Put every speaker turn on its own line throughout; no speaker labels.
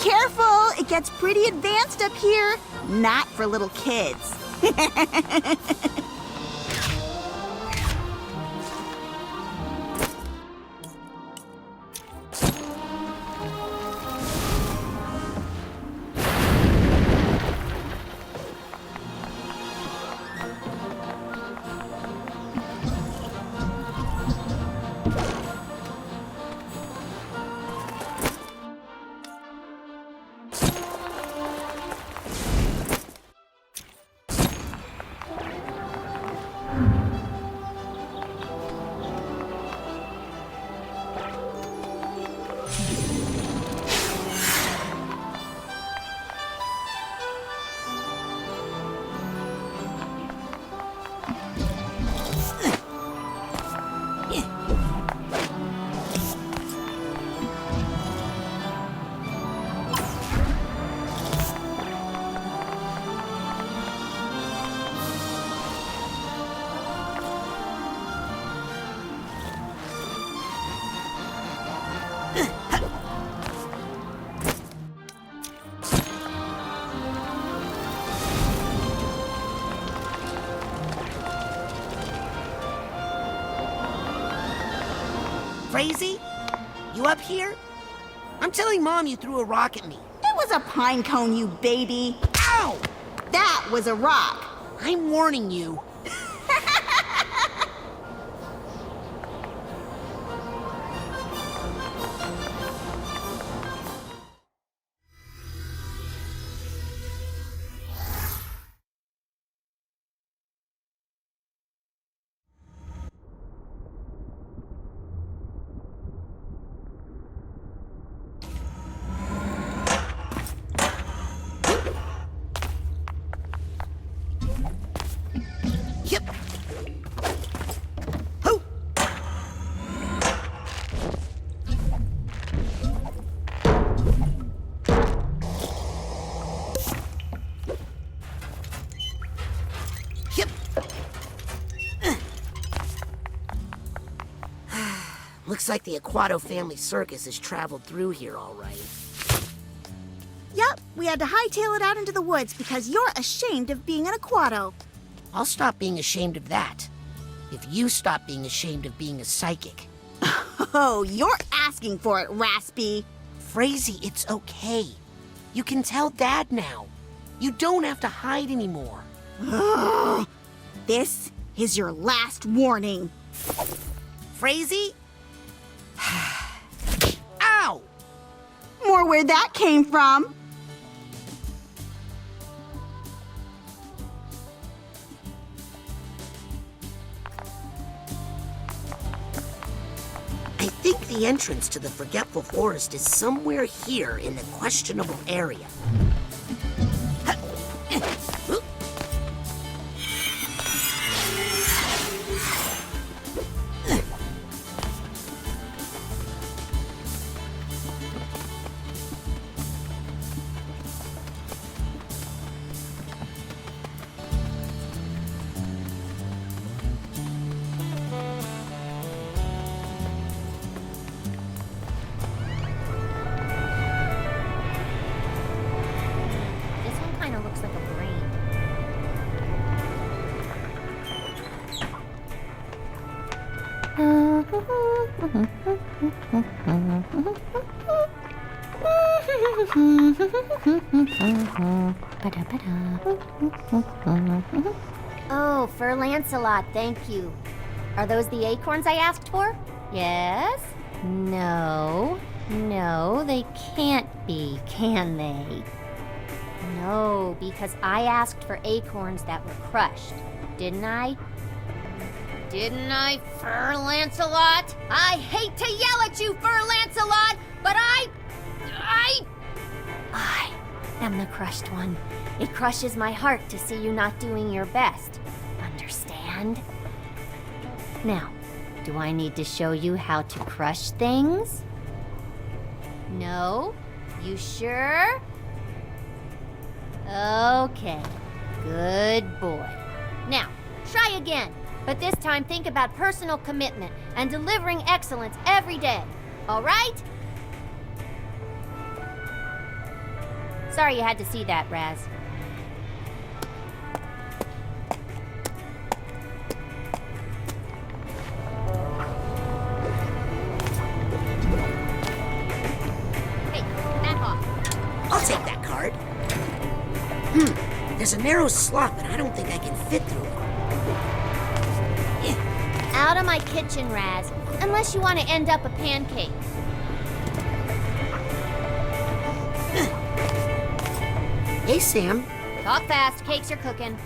careful! It gets pretty advanced up here. Not for little kids.
Crazy? You up here? I'm telling Mom you threw a rock at me.
It was a pine cone, you baby.
Ow!
That was a rock.
I'm warning you. Yep. Hoo! Yep. Looks like the Aquato family circus has traveled through here all right.
Yup, we had to hightail it out into the woods because you're ashamed of being an Aquato.
I'll stop being ashamed of that if you stop being ashamed of being a psychic.
Oh, you're asking for it, Raspy.
Frazee, it's okay. You can tell Dad now. You don't have to hide anymore.
This is your last warning.
Frazee? Ow!
More where that came from.
I think the entrance to the Forgetful Forest is somewhere here in the questionable area.
Oh, for Lancelot, thank you. Are those the acorns I asked for? Yes? No. No, they can't be, can they? No, because I asked for acorns that were crushed, didn't I? Didn't I, Fur Lancelot? I hate to yell at you, Fur Lancelot, but I am the crushed one. It crushes my heart to see you not doing your best. Understand? Now, do I need to show you how to crush things? No? You sure? Okay. Good boy. Now, try again. But this time think about personal commitment and delivering excellence every day. All right? Sorry you had to see that, Raz. Hey, that off.
I'll take that card. There's a narrow slot, but I don't think I can fit through it.
Out of my kitchen, Raz. Unless you want to end up a pancake.
Hey, Sam.
Talk fast, cakes are cooking.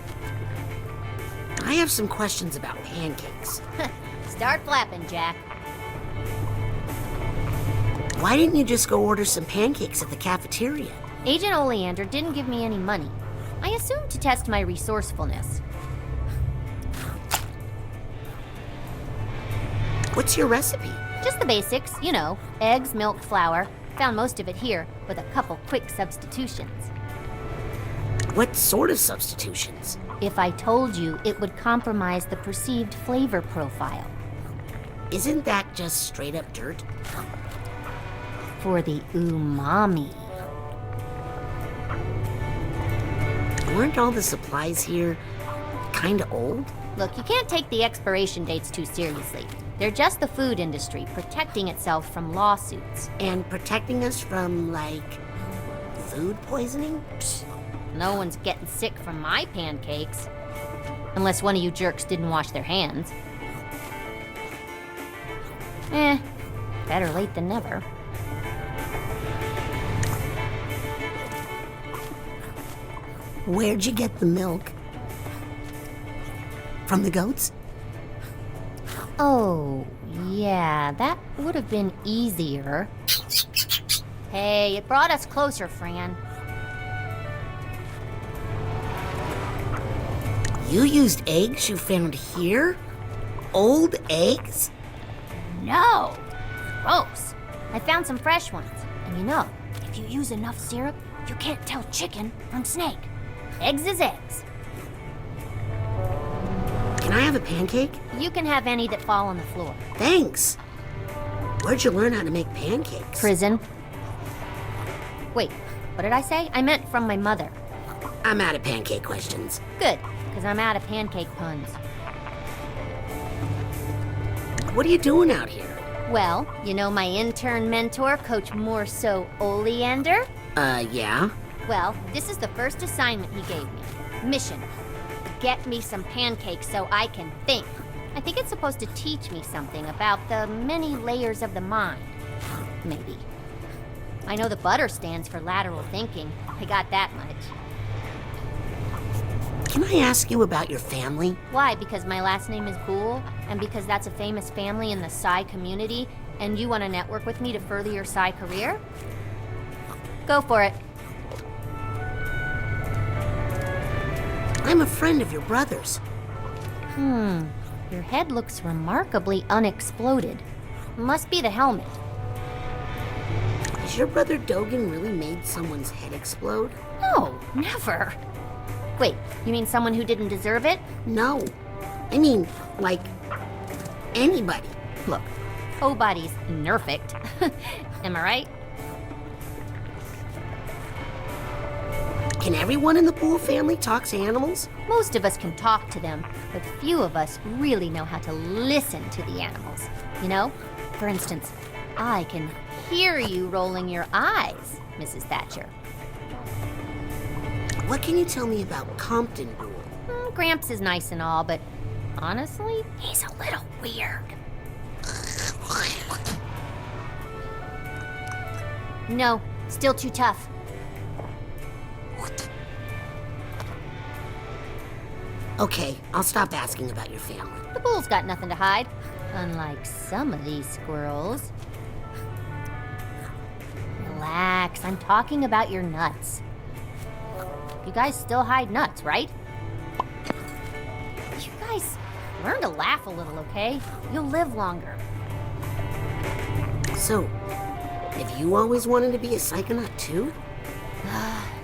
I have some questions about pancakes.
Start flapping, Jack.
Why didn't you just go order some pancakes at the cafeteria?
Agent Oleander didn't give me any money. I assumed to test my resourcefulness.
What's your recipe?
Just the basics, you know, eggs, milk, flour. Found most of it here, with a couple quick substitutions.
What sort of substitutions?
If I told you, it would compromise the perceived flavor profile.
Isn't that just straight up dirt?
For the umami.
Weren't all the supplies here kinda old?
Look, you can't take the expiration dates too seriously. They're just the food industry protecting itself from lawsuits.
And protecting us from, like, food poisoning?
Psst, no one's getting sick from my pancakes. Unless one of you jerks didn't wash their hands. Better late than never.
Where'd you get the milk? From the goats?
Oh, yeah, that would have been easier. Hey, it brought us closer, Fran.
You used eggs you found here? Old eggs?
No! Gross. I found some fresh ones. And you know, if you use enough syrup, you can't tell chicken from snake. Eggs is eggs.
Can I have a pancake?
You can have any that fall on the floor.
Thanks. Where'd you learn how to make pancakes?
Prison. Wait, what did I say? I meant from my mother.
I'm out of pancake questions.
Good, because I'm out of pancake puns.
What are you doing out here?
Well, you know my intern mentor, Coach Morso Oleander?
Yeah?
Well, this is the first assignment he gave me. Mission. Get me some pancakes so I can think. I think it's supposed to teach me something about the many layers of the mind. Maybe. I know the butter stands for lateral thinking. I got that much.
Can I ask you about your family?
Why? Because my last name is Boole? And because that's a famous family in the Psy community? And you want to network with me to further your Psy career? Go for it.
I'm a friend of your brother's.
Your head looks remarkably unexploded. Must be the helmet.
Has your brother Dogan really made someone's head explode?
No, never. Wait, you mean someone who didn't deserve it?
No. I mean, like, anybody.
Look, nobody's nerfect. Am I right?
Can everyone in the Pool family talk to animals?
Most of us can talk to them, but few of us really know how to listen to the animals. You know? For instance, I can hear you rolling your eyes, Mrs. Thatcher.
What can you tell me about Compton Pool?
Gramps is nice and all, but honestly, he's a little weird. No, still too tough.
Okay, I'll stop asking about your family.
The bull's got nothing to hide, unlike some of these squirrels. Relax, I'm talking about your nuts. You guys still hide nuts, right? You guys learn to laugh a little, okay? You'll live longer.
So, have you always wanted to be a psychonaut too?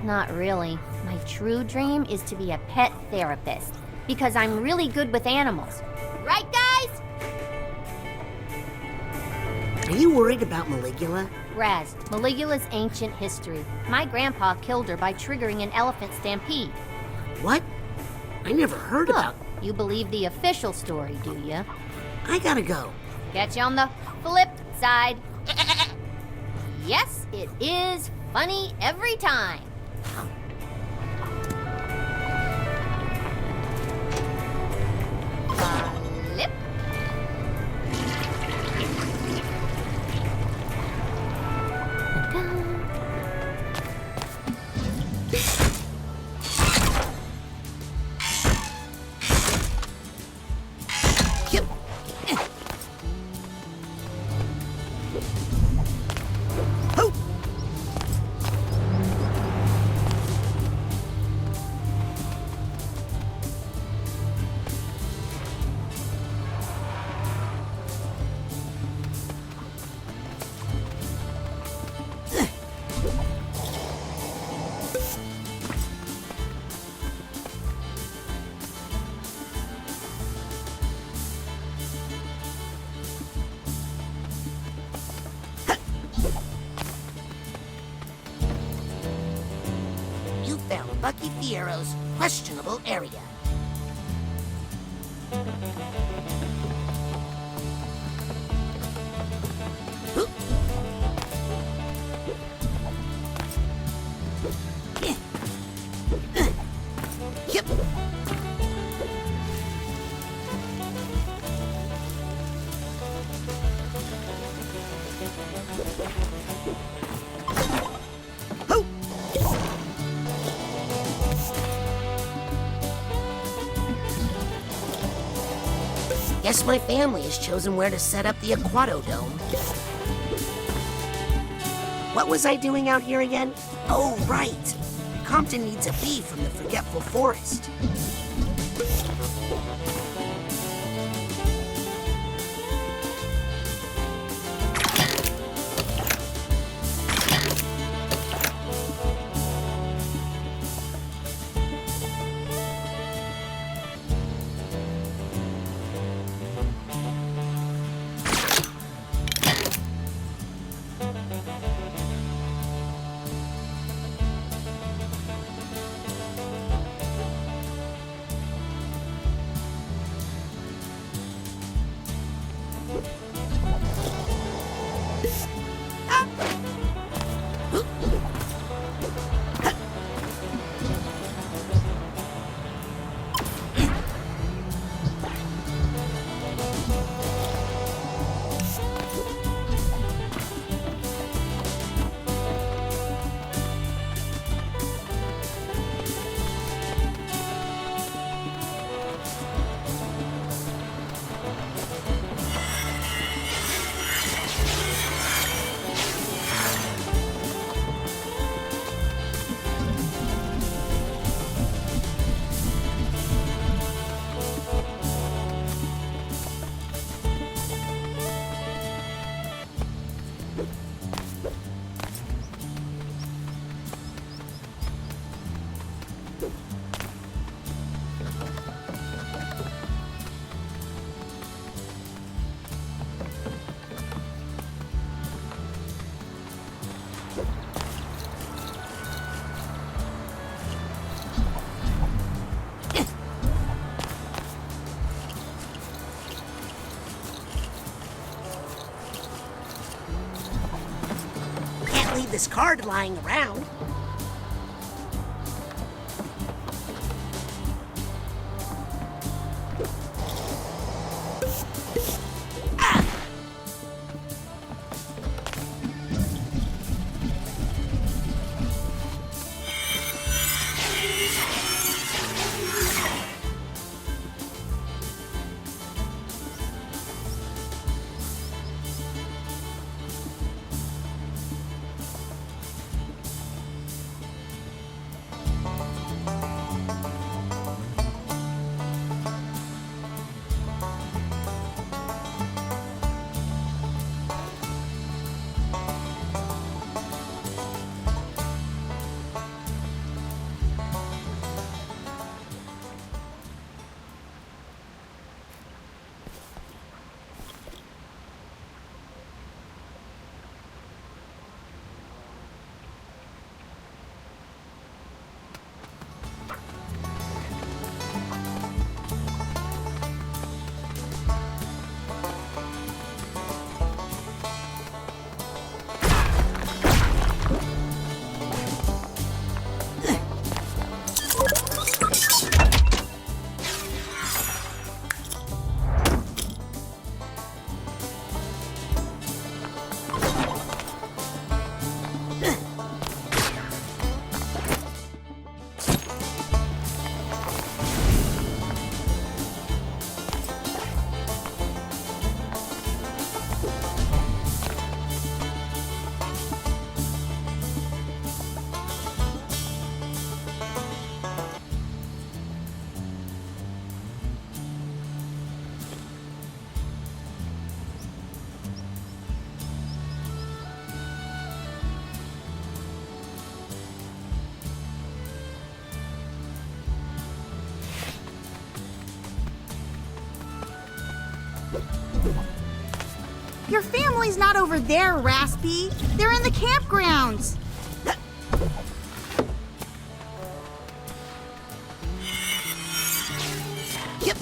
Not really. My true dream is to be a pet therapist, because I'm really good with animals. Right, guys?
Are you worried about Maligula?
Raz, Maligula's ancient history. My grandpa killed her by triggering an elephant stampede.
What? I never heard about...
You believe the official story, do you?
I gotta go.
Catch you on the flip side. Yes, it is funny every time. Flip.
Yep. Ho! You found Bucky Fierro's questionable area. Oop. Yep. Ho! Guess my family has chosen where to set up the Aquato Dome. What was I doing out here again? Oh, right. Compton needs a bee from the Forgetful Forest. Leave this card lying around.
toys not over there, Raspy. They're in the campgrounds.
Yep.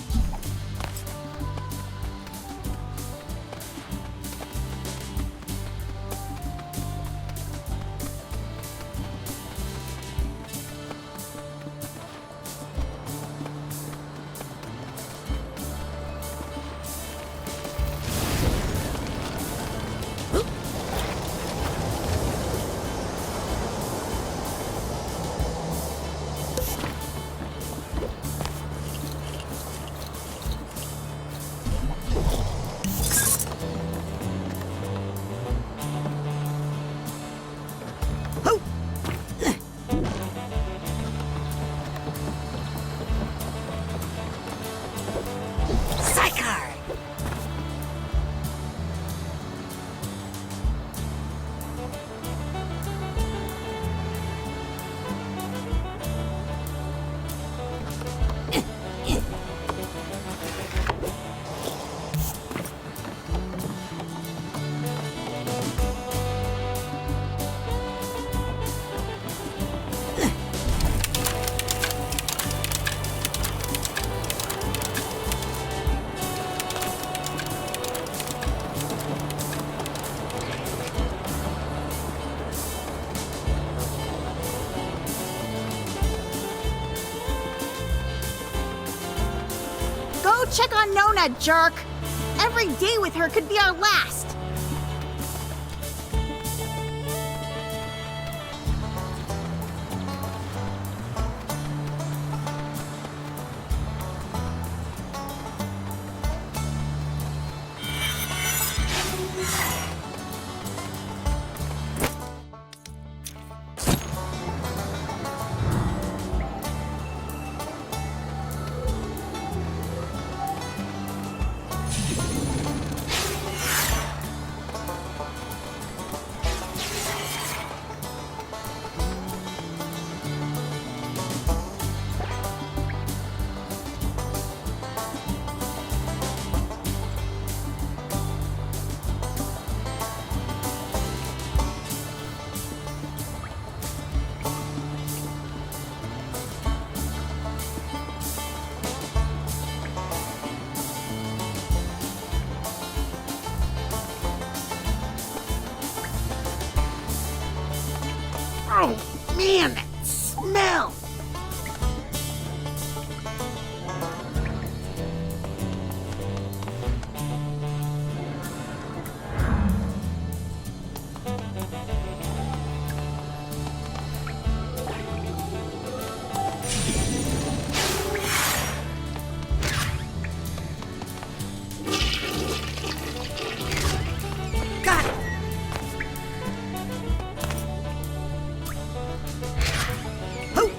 Go check on Nona, jerk. Every day with her could be our last.
Oh, man, that smell! Got it! Ho!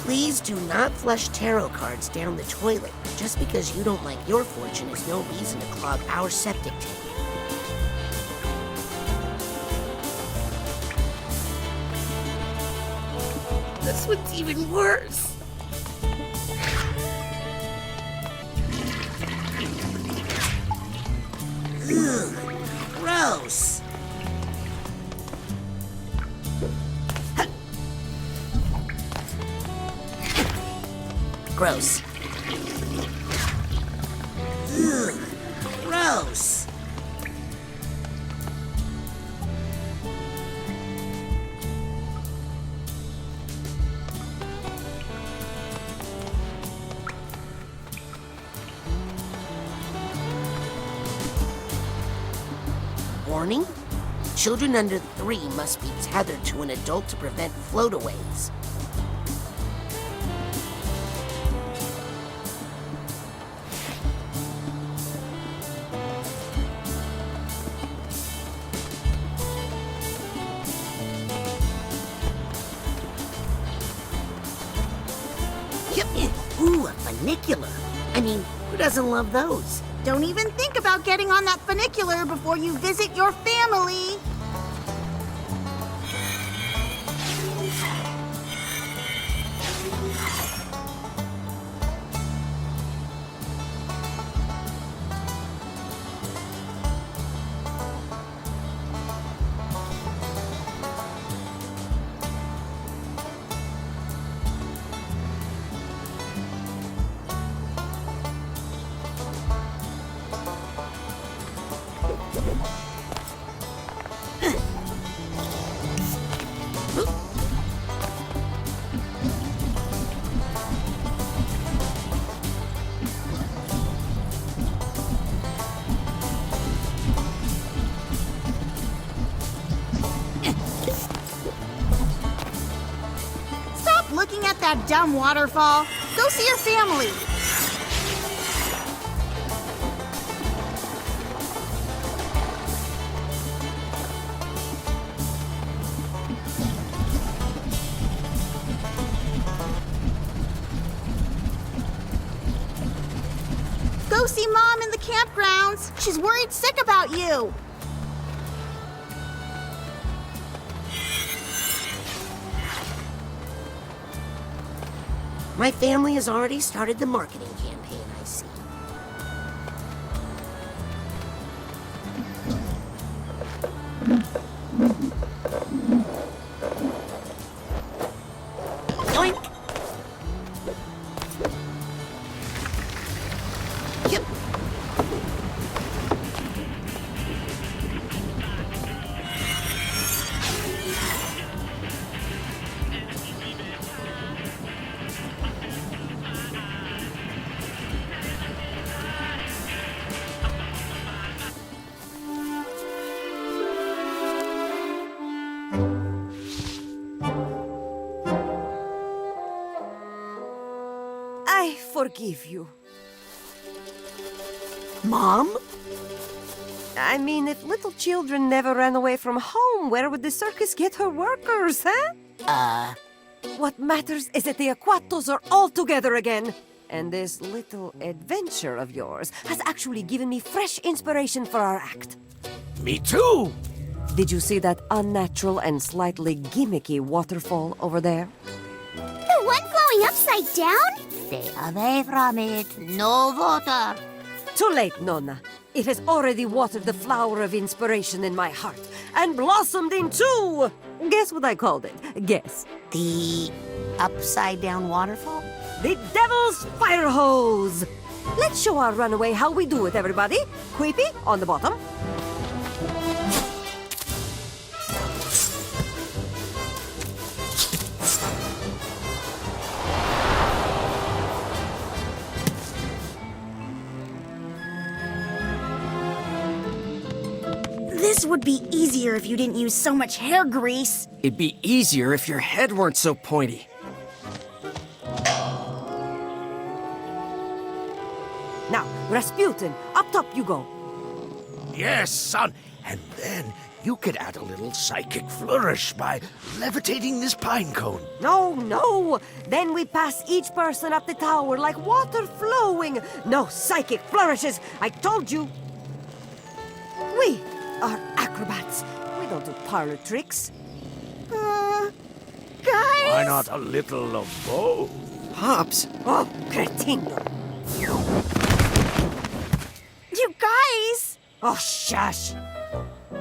Please do not flush tarot cards down the toilet. Just because you don't like your fortune is no reason to clog our septic tank. This one's even worse. Ugh, gross. Gross. Ugh, gross. Warning? Children under 3 must be tethered to an adult to prevent floataways. Yep. Ooh, a funicular. I'm mean, who doesn't love those?
Don't even think about getting on that funicular before you visit your family. Looking at that dumb waterfall. Go see your family. Go see Mom in the campgrounds. She's worried sick about you.
My family has already started the marketing campaign, I see. Yoink! Yep.
I forgive you.
Mom?
I mean, if little children never ran away from home, where would the circus get her workers, huh? What matters is that the Aquatos are all together again. And this little adventure of yours has actually given me fresh inspiration for our act.
Me too!
Did you see that unnatural and slightly gimmicky waterfall over there?
The one flowing upside down?
Stay away from it. No water.
Too late, Nonna. It has already watered the flower of inspiration in my heart and blossomed into... Guess what I called it? Guess.
The upside-down waterfall?
The Devil's Fire Hose! Let's show our runaway how we do it, everybody. Queepy, on the bottom.
This would be easier if you didn't use so much hair grease.
It'd be easier if your head weren't so pointy.
Now, Rasputin, up top you go.
Yes, son. And then you could add a little psychic flourish by levitating this pine cone.
No, no. Then we pass each person up the tower like water flowing. No psychic flourishes. I told you. We are acrobats. We don't do parlor tricks.
Guys?
Why not a little of both? Pops.
Oh, cretino.
You guys!
Oh, shush.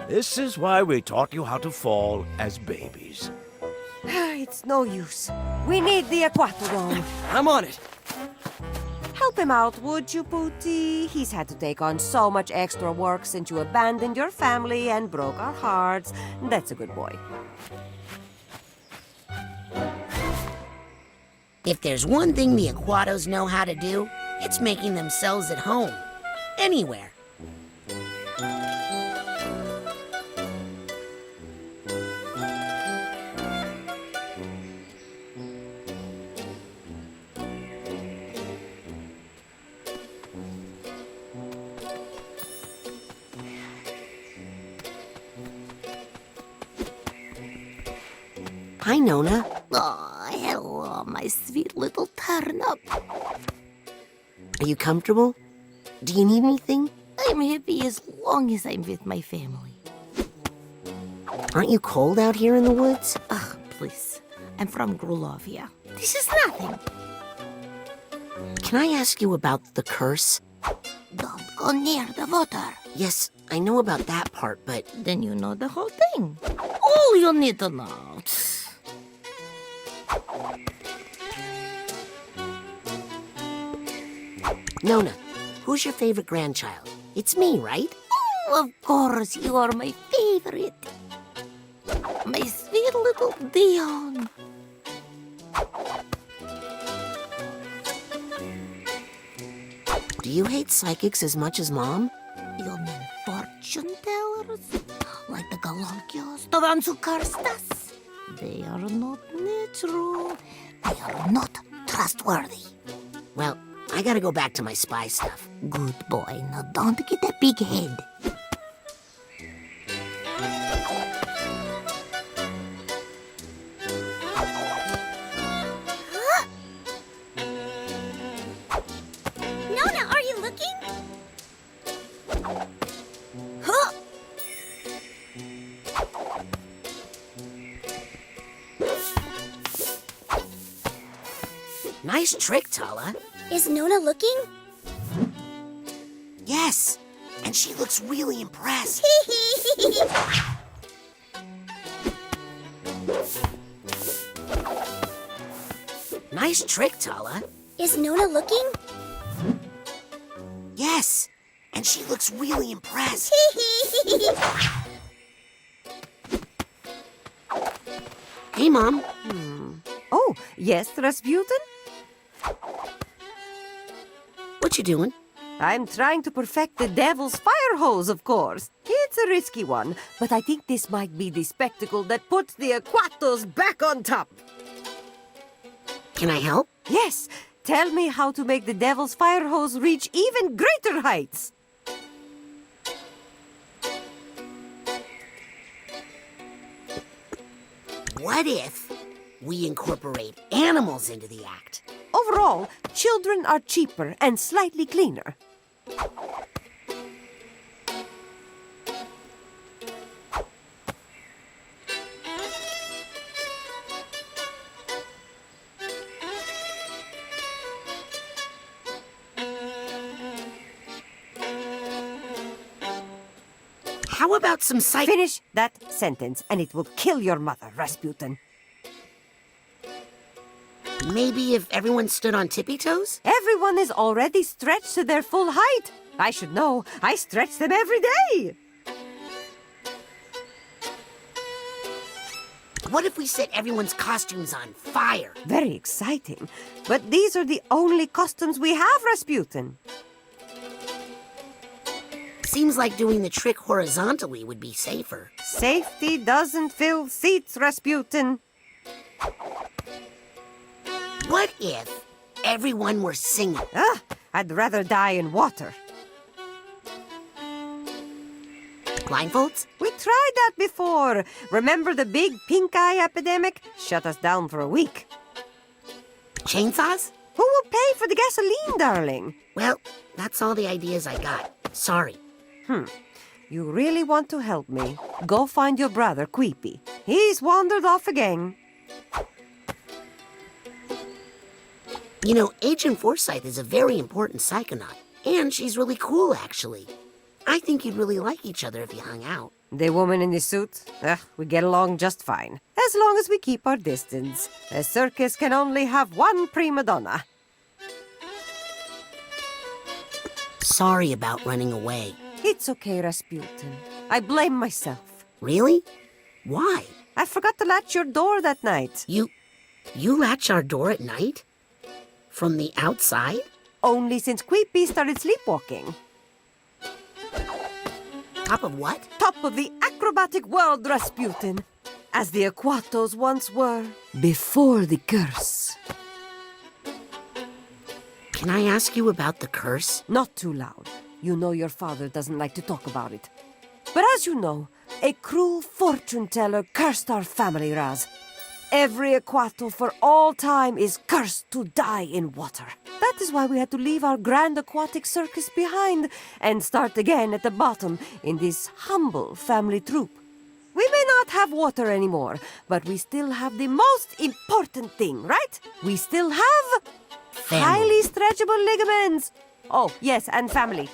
This is why we taught you how to fall as babies.
It's no use. We need the aquatodome.
I'm on it.
Help him out, would you, Pooty? He's had to take on so much extra work since you abandoned your family and broke our hearts. That's a good boy.
If there's one thing the Aquatos know how to do, it's making themselves at home. Anywhere. Hi, Nona.
Oh, hello, my sweet little turnip.
Are you comfortable? Do you need anything?
I'm happy as long as I'm with my family.
Aren't you cold out here in the woods?
Ugh, please. I'm from Grulovia. This is nothing.
Can I ask you about the curse?
Don't go near the water.
Yes, I know about that part, but
Then you know the whole thing. All you need to know.
Nona, who's your favorite grandchild? It's me, right?
Of course, you are my favorite. My sweet little Dion.
Do you hate psychics as much as Mom?
You mean fortune tellers? Like the Galunkios, the ones who cursed us? They are not natural. They are not trustworthy.
Well, I gotta go back to my spy stuff.
Good boy. Now don't get a big head.
Nona, are you looking? Huh?
Nice trick, Tala.
Is Nona looking?
Yes, and she looks really impressed. Nice trick, Tala.
Is Nona looking?
Yes, and she looks really impressed. Hey, Mom.
Oh, yes, Rasputin?
What you doing?
I'm trying to perfect the devil's fire hose, of course. It's a risky one, but I think this might be the spectacle that puts the Aquatos back on top.
Can I help?
Yes, tell me how to make the devil's fire hose reach even greater heights.
What if we incorporate animals into the act?
Overall, children are cheaper and slightly cleaner.
How about some
Finish that sentence and it will kill your mother, Rasputin.
Maybe if everyone stood on tippy toes?
Everyone is already stretched to their full height. I should know. I stretch them every day.
What if we set everyone's costumes on fire?
Very exciting. But these are the only costumes we have, Rasputin.
Seems like doing the trick horizontally would be safer.
Safety doesn't fill seats, Rasputin.
What if everyone were singing?
I'd rather die in water.
Blindfolds?
We tried that before. Remember the big pink eye epidemic? Shut us down for a week.
Chainsaws?
Who will pay for the gasoline, darling?
Well, that's all the ideas I got. Sorry.
You really want to help me? Go find your brother, Queepy. He's wandered off again.
You know, Agent Forsyth is a very important psychonaut. And she's really cool, actually. I think you'd really like each other if you hung out.
The woman in the suit? We get along just fine. As long as we keep our distance. A circus can only have one prima donna.
Sorry about running away.
It's okay, Rasputin. I blame myself.
Really? Why?
I forgot to latch your door that night.
You latch our door at night? From the outside?
Only since Queepy started sleepwalking.
Top of what?
Top of the acrobatic world, Rasputin. As the Aquatos once were. Before the curse.
Can I ask you about the curse?
Not too loud. You know your father doesn't like to talk about it. But as you know, a cruel fortune teller cursed our family, Raz. Every Aquato for all time is cursed to die in water. That is why we had to leave our grand aquatic circus behind and start again at the bottom in this humble family troupe. We may not have water anymore, but we still have the most important thing, right? We still have highly stretchable ligaments. Oh, yes, and family.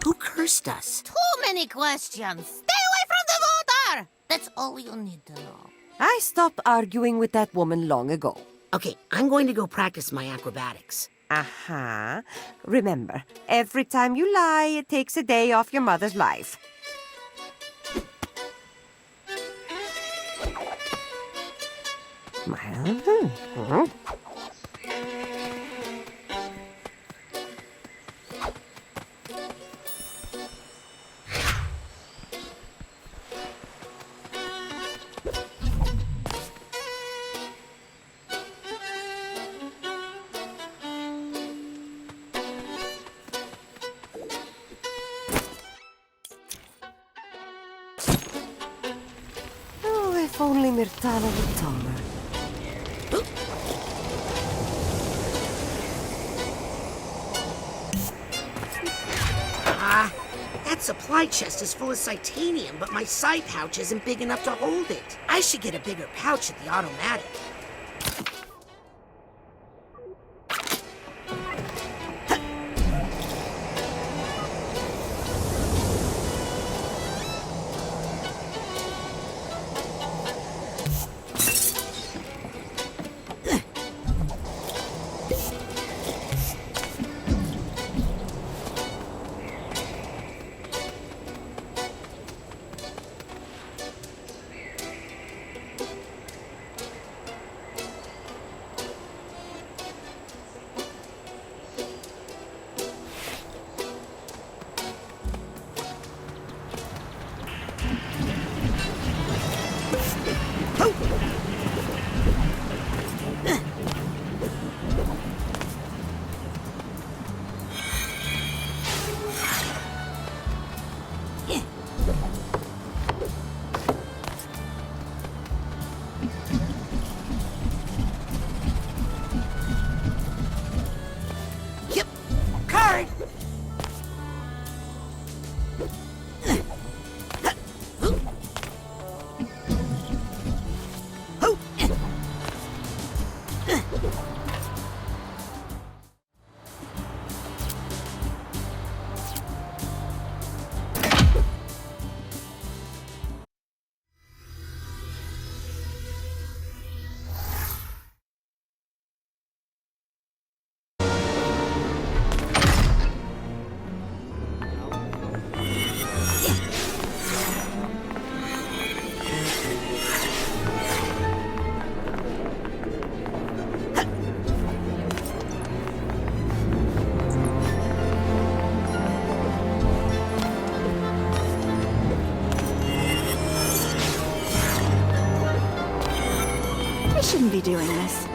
Who cursed us?
Too many questions. Stay away from the water! That's all you need to know.
I stopped arguing with that woman long ago.
Okay, I'm going to go practice my acrobatics.
Aha. Remember, every time you lie, it takes a day off your mother's life. Oh, if only Mirtala were taller.
That supply chest is full of titanium, but my side pouch isn't big enough to hold it. I should get a bigger pouch at the automatic.
I shouldn't be doing this.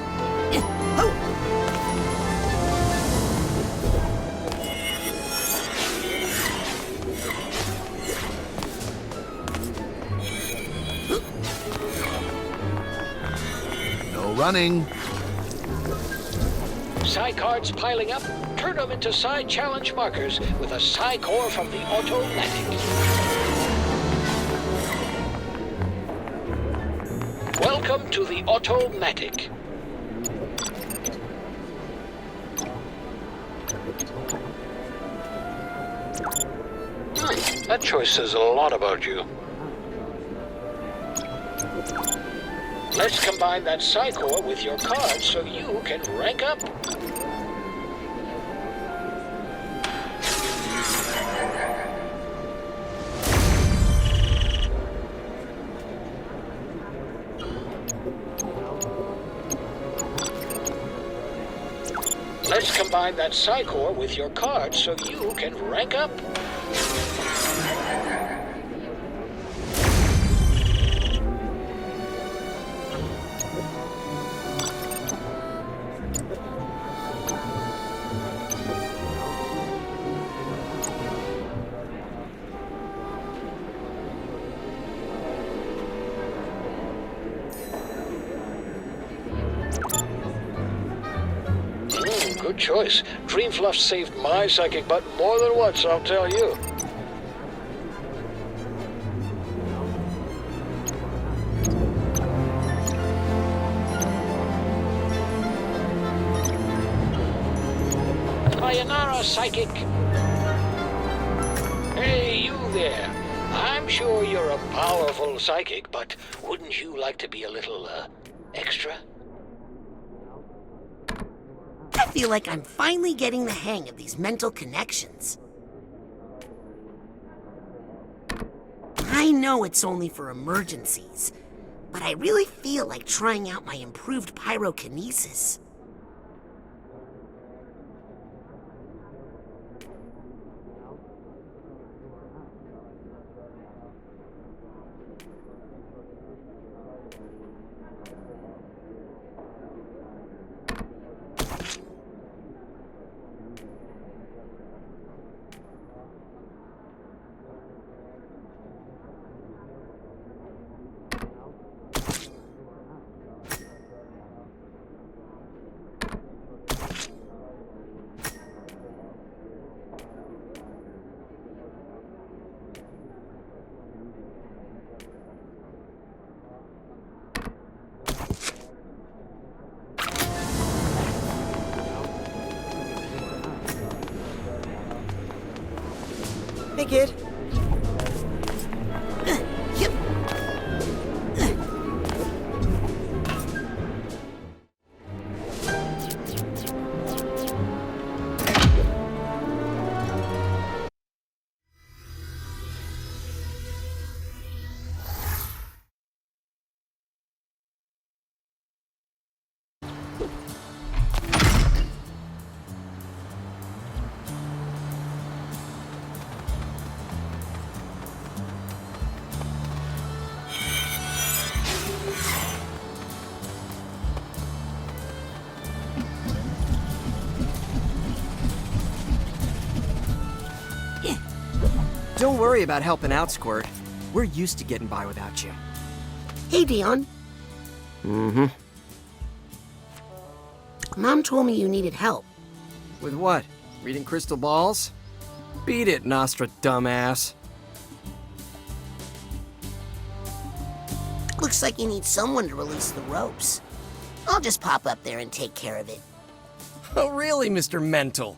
No running.
Psi cards piling up? Turn them into Psi challenge markers with a Psi core from the Automatic. Welcome to the Automatic. That choice says a lot about you. Let's combine that Psi core with your card so you can rank up. Let's combine that Psi core with your card so you can rank up. Good choice. Dream Fluff saved my psychic butt more than once, I'll tell you. Sayonara, psychic. Hey, you there. I'm sure you're a powerful psychic, but wouldn't you like to be a little, extra?
I feel like I'm finally getting the hang of these mental connections. I know it's only for emergencies, but I really feel like trying out my improved pyrokinesis.
Hey, kid.
Yep.
Don't worry about helping out, Squirt. We're used to getting by without you.
Hey, Dion.
Mm-hmm.
Mom told me you needed help.
With what? Reading crystal balls? Beat it, Nostra dumbass.
Looks like you need someone to release the ropes. I'll just pop up there and take care of it.
Oh, really, Mr. Mental?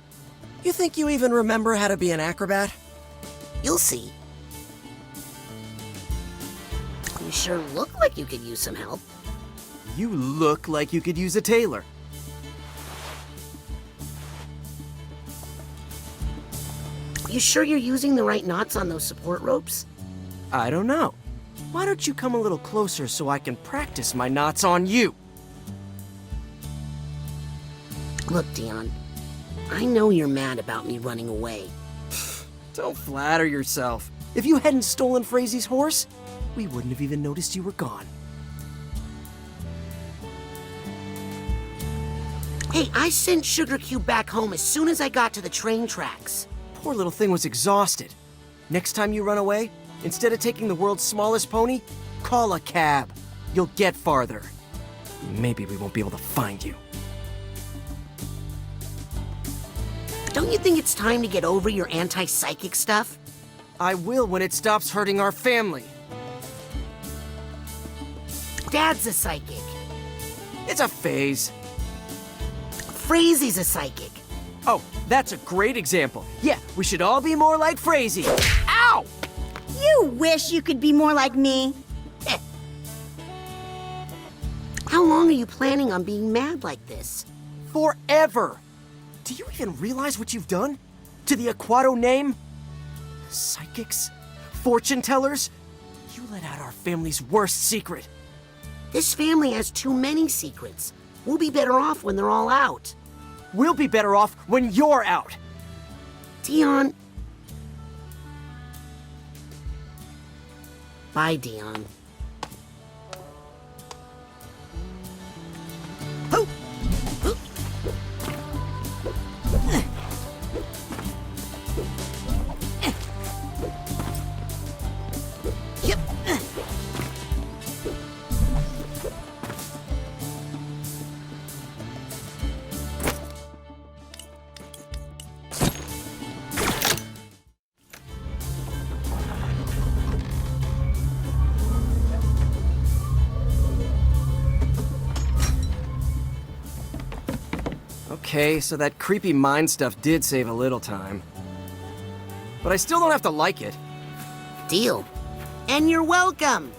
You think you even remember how to be an acrobat?
You'll see. You sure look like you could use some help.
You look like you could use a tailor.
You sure you're using the right knots on those support ropes?
I don't know. Why don't you come a little closer so I can practice my knots on you?
Look, Dion, I know you're mad about me running away.
Don't flatter yourself. If you hadn't stolen Frazy's horse, we wouldn't have even noticed you were gone.
Hey, I sent Sugar Cube back home as soon as I got to the train tracks.
Poor little thing was exhausted. Next time you run away, instead of taking the world's smallest pony, call a cab. You'll get farther. Maybe we won't be able to find you.
Don't you think it's time to get over your anti-psychic stuff?
I will when it stops hurting our family.
Dad's a psychic.
It's a phase.
Frazy's a psychic.
Oh, that's a great example. Yeah, we should all be more like Frazy. Ow!
You wish you could be more like me.
How long are you planning on being mad like this?
Forever! Do you even realize what you've done? To the Aquato name? Psychics? Fortune tellers? You let out our family's worst secret.
This family has too many secrets. We'll be better off when they're all out.
We'll be better off when you're out.
Dion. Bye, Dion. Oh! Oh! Yep.
Okay, so that creepy mind stuff did save a little time. But I still don't have to like it.
Deal. And you're welcome.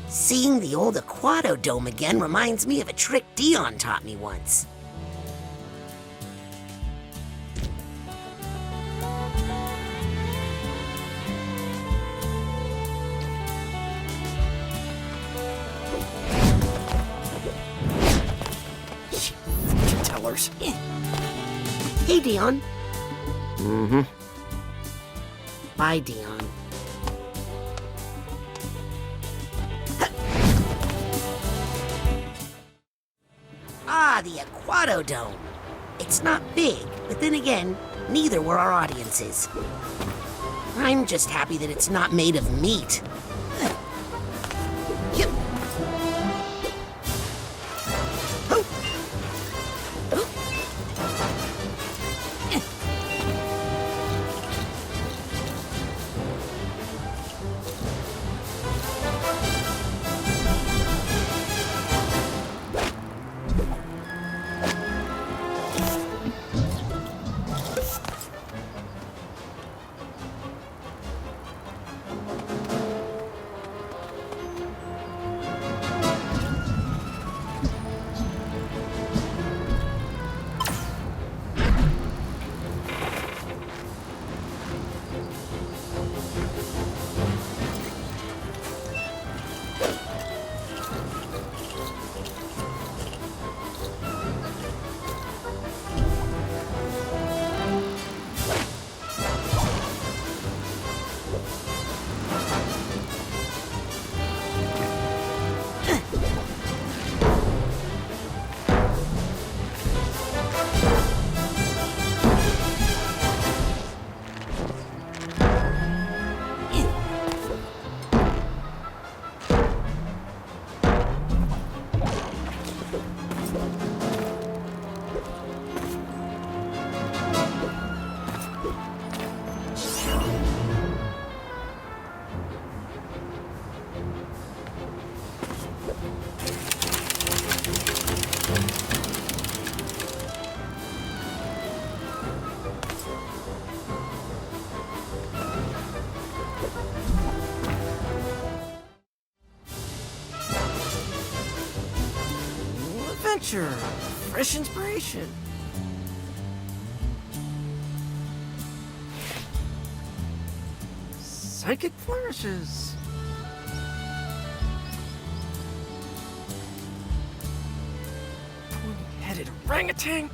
Seeing the old Aquato Dome again reminds me of a trick Dion taught me once.
Fortune tellers.
Hey, Dion.
Mm-hmm.
Bye, Dion. Ah, the Aquato Dome. It's not big, but then again, neither were our audiences. I'm just happy that it's not made of meat. Yep. Oh. Oh.
Adventure. Fresh inspiration. Psychic flourishes. Pointy-headed orangutan.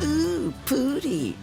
Ooh, Pooty.